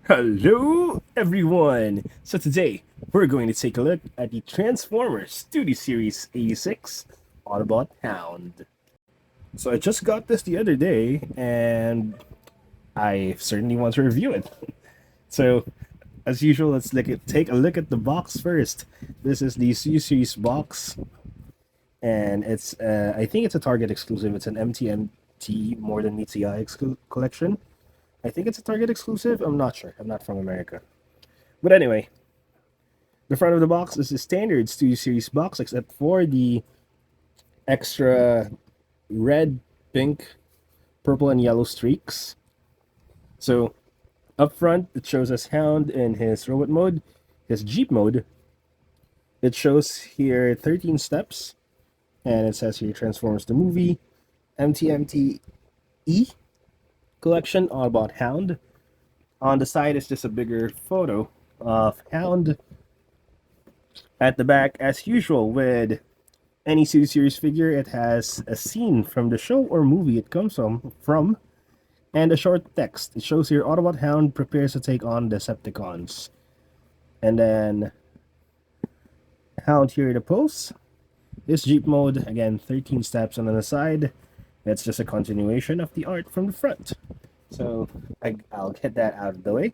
Hello, everyone! So today, we're going to take a look at the Transformers Studio Series 86 Autobot Hound. So I just got this the other day, and I certainly want to review it. So, as usual, take a look at the box first. This is the Studio Series box, and I think it's a Target exclusive. It's an MTMT More Than Meets the Eye collection. I think it's a Target exclusive. I'm not sure. I'm not from America. But anyway, the front of the box is the standard Studio Series box, except for the extra red, pink, purple, and yellow streaks. So up front, it shows us Hound in his robot mode, his Jeep mode. It shows here 13 steps, and it says here Transformers the movie, MTMTE collection, all about Hound. On the side is just a bigger photo of Hound. At the back, as usual, with any series figure, it has a scene from the show or movie it comes from and a short text. It shows here Autobot Hound prepares to take on Decepticons. And then Hound here in the pose. This Jeep mode, again, 13 steps, and on the side, it's just a continuation of the art from the front. So I'll get that out of the way.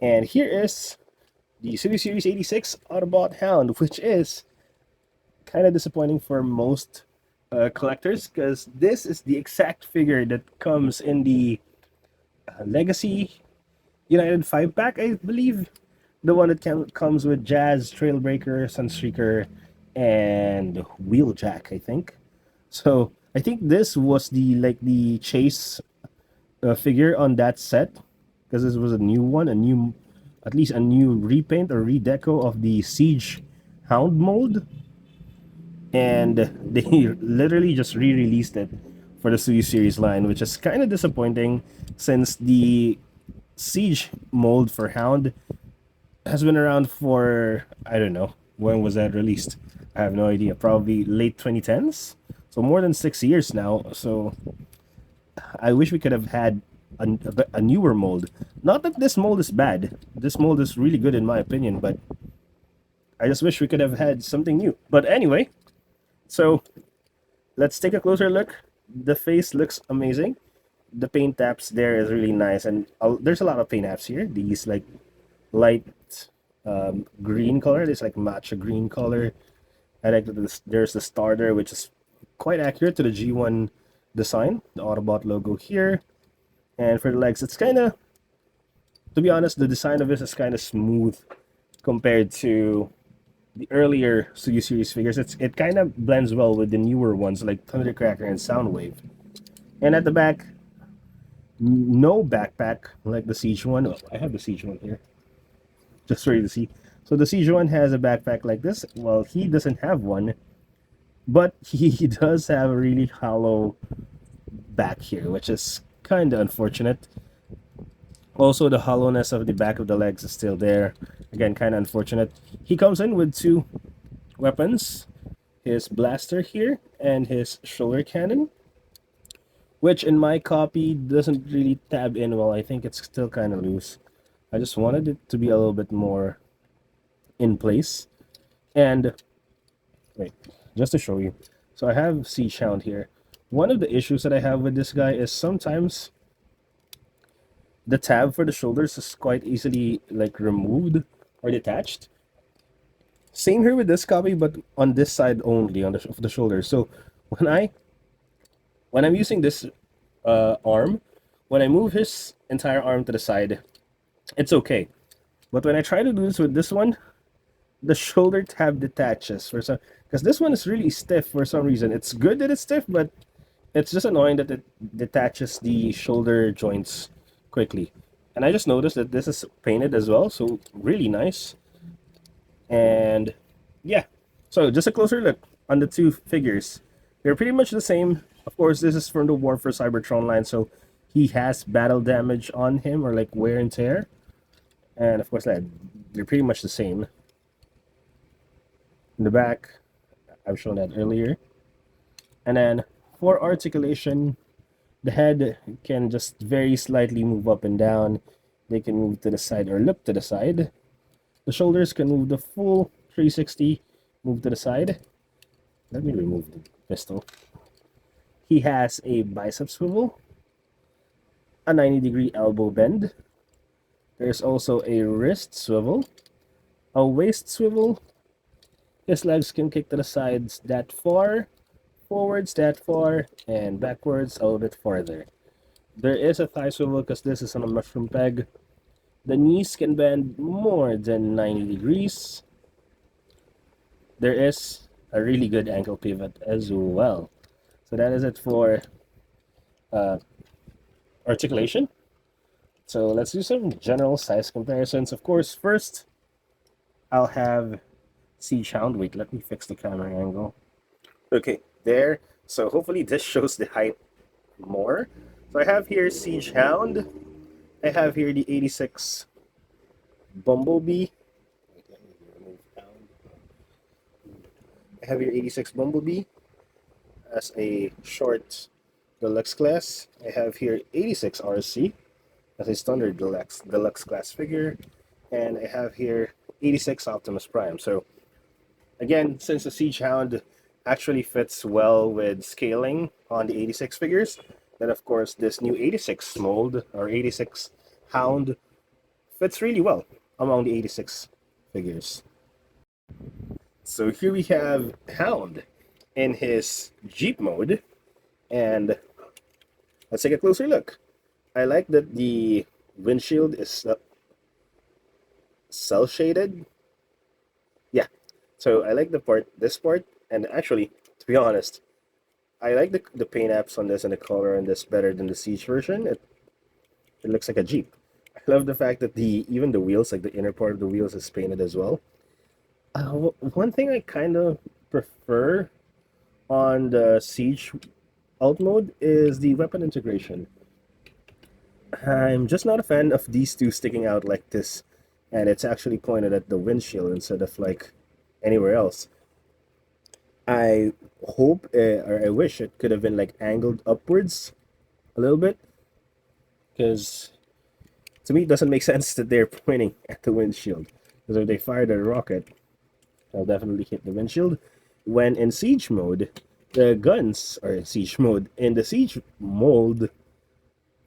And here is the Series 86 Autobot Hound, which is kind of disappointing for most collectors because this is the exact figure that comes in the Legacy United 5 pack, I believe. The one that comes with Jazz, Trailbreaker, Sunstreaker, and Wheeljack, I think. So I think this was the chase figure on that set because this was a new one, at least a new repaint or redeco of the Siege Hound mold, and they literally just re-released it for the Studio Series line, which is kind of disappointing since the Siege mold for Hound has been around for, I don't know, when was that released? I have no idea. Probably late 2010s, so more than 6 years now. So I wish we could have had a newer mold. Not that this mold is bad. This mold is really good in my opinion, but I just wish we could have had something new. But anyway, so let's take a closer look. The face looks amazing. The paint apps there is really nice, and there's a lot of paint apps here. These like light green color. This like matcha green color. I like that there's the starter, which is quite accurate to the G1 design. The Autobot logo here, and for the legs, it's kind of, to be honest, the design of this is kind of smooth compared to the earlier Studio Series figures. It kind of blends well with the newer ones like Thundercracker and Soundwave. And at the back, no backpack like the Siege one. Oh, I have the Siege one here, just for you to see. So the Siege one has a backpack like this. Well, he doesn't have one, but he does have a really hollow back here, which is kind of unfortunate. Also, the hollowness of the back of the legs is still there. Again, kind of unfortunate. He comes in with two weapons, his blaster here and his shoulder cannon, which in my copy doesn't really tab in well. I think it's still kind of loose. I just wanted it to be a little bit more in place. And wait, just to show you. So I have Siege Hound here. One of the issues that I have with this guy is sometimes the tab for the shoulders is quite easily like removed or detached. Same here with this copy, but on this side only, on the shoulder. So when I'm using this arm, when I move his entire arm to the side, it's okay. But when I try to do this with this one, the shoulder tab detaches for some, because this one is really stiff for some reason. It's good that it's stiff, but it's just annoying that it detaches the shoulder joints quickly. And I just noticed that this is painted as well, so really nice. And yeah, so just a closer look on the two figures. They're pretty much the same. Of course, this is from the War for Cybertron line, so he has battle damage on him, or like wear and tear. And of course, they're pretty much the same. In the back, I've shown that earlier. And then for articulation, the head can just very slightly move up and down. They can move to the side or look to the side. The shoulders can move the full 360, move to the side. Let me remove the pistol. He has a bicep swivel, a 90-degree elbow bend. There's also a wrist swivel, a waist swivel. His legs can kick to the sides that far, forwards that far, and backwards a little bit farther. There is a thigh swivel because this is on a mushroom peg. The knees can bend more than 90 degrees. There is a really good ankle pivot as well. So that is it for articulation. So let's do some general size comparisons. Of course, first I'll have Siege Hound. Wait, let me fix the camera angle. Okay, there. So hopefully this shows the height more. So I have here Siege Hound. I have here the 86 Bumblebee. Wait, let me remove Hound. I have here 86 Bumblebee as a short deluxe class. I have here 86 RC as a standard deluxe class figure, and I have here 86 Optimus Prime. So again, since the Siege Hound actually fits well with scaling on the 86 figures, then of course this new 86 mold or 86 Hound fits really well among the 86 figures. So here we have Hound in his Jeep mode, and let's take a closer look. I like that the windshield is cell shaded. Yeah, so I like this part, and actually, to be honest, I like the paint apps on this and the color on this better than the Siege version. It looks like a Jeep. I love the fact that even the wheels, like the inner part of the wheels, is painted as well. One thing I kind of prefer on the Siege alt mode is the weapon integration. I'm just not a fan of these two sticking out like this, and it's actually pointed at the windshield instead of like anywhere else. I hope or I wish it could have been like angled upwards a little bit, because to me it doesn't make sense that they're pointing at the windshield, because if they fired a rocket, I'll definitely hit the windshield. When in Siege mode, the guns are in Siege mode. In the Siege mold,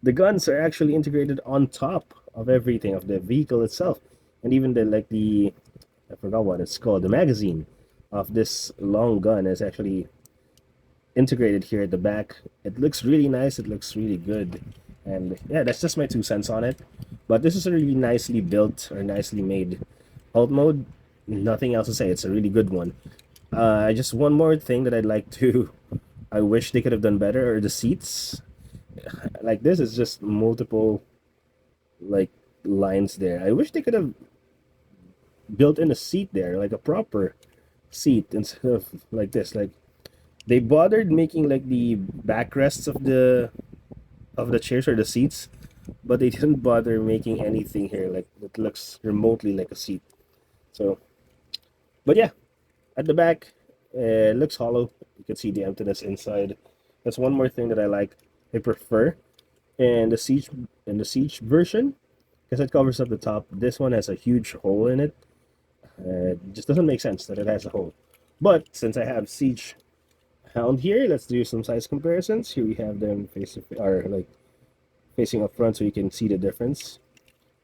the guns are actually integrated on top of everything, of the vehicle itself, and even I forgot what it's called, the magazine of this long gun is actually integrated here at the back. It looks really nice. It looks really good, and yeah, that's just my 2 cents on it. But this is a really nicely built or nicely made alt mode. Nothing else to say. It's a really good one. Just one more thing that I'd like to. I wish they could have done better. Are the seats. Like this is just multiple like lines there. I wish they could have built in a seat there, like a proper seat, instead of like this. Like they bothered making like the backrests of the chairs or the seats, but they didn't bother making anything here like that looks remotely like a seat. So, but yeah, at the back, it looks hollow. You can see the emptiness inside. That's one more thing that I prefer in the Siege version, because it covers up the top. This one has a huge hole in it. It just doesn't make sense that it has a hole. But since I have Siege Hound here, let's do some size comparisons. Here we have them facing up front, so you can see the difference.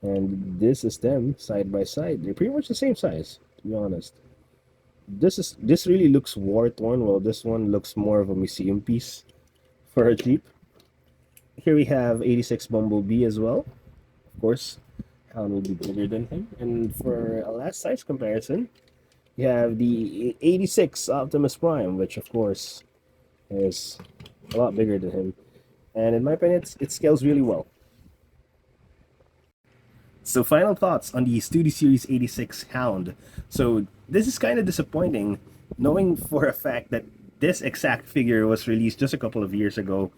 And this is them side by side. They're pretty much the same size, to be honest. This really looks war torn, while this one looks more of a museum piece for a Jeep. Here we have 86 Bumblebee as well. Of course, Hound will be bigger than him. And for a last size comparison, you have the 86 Optimus Prime, which of course is a lot bigger than him. And in my opinion, it scales really well. So final thoughts on the Studio Series 86 Hound. So this is kind of disappointing, knowing for a fact that this exact figure was released just a couple of years ago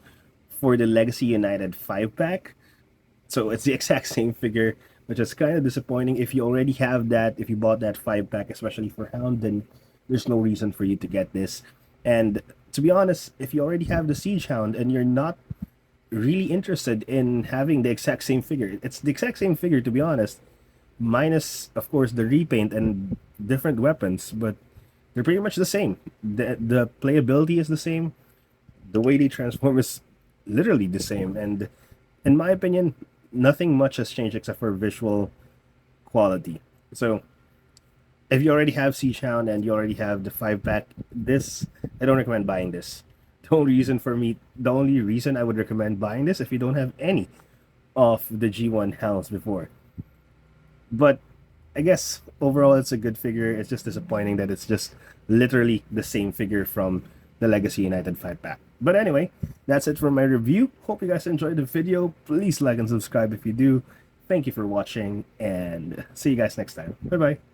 for the Legacy United 5-pack. So it's the exact same figure, which is kind of disappointing. If you already have that, if you bought that 5-pack, especially for Hound, then there's no reason for you to get this. And to be honest, if you already have the Siege Hound and you're not really interested in having the exact same figure. It's the exact same figure, to be honest, minus, of course, the repaint and different weapons, but they're pretty much the same. The playability is the same. The way they transform is literally the same, and in my opinion, nothing much has changed except for visual quality. So if you already have Siege Hound and you already have the 5 pack, this I don't recommend buying this. The only reason I would recommend buying this if you don't have any of the G1 hounds before. But I guess overall it's a good figure. It's just disappointing that it's just literally the same figure from the Legacy United 5 pack. But anyway, that's it for my review. Hope you guys enjoyed the video. Please like and subscribe if you do. Thank you for watching, and see you guys next time. Bye bye.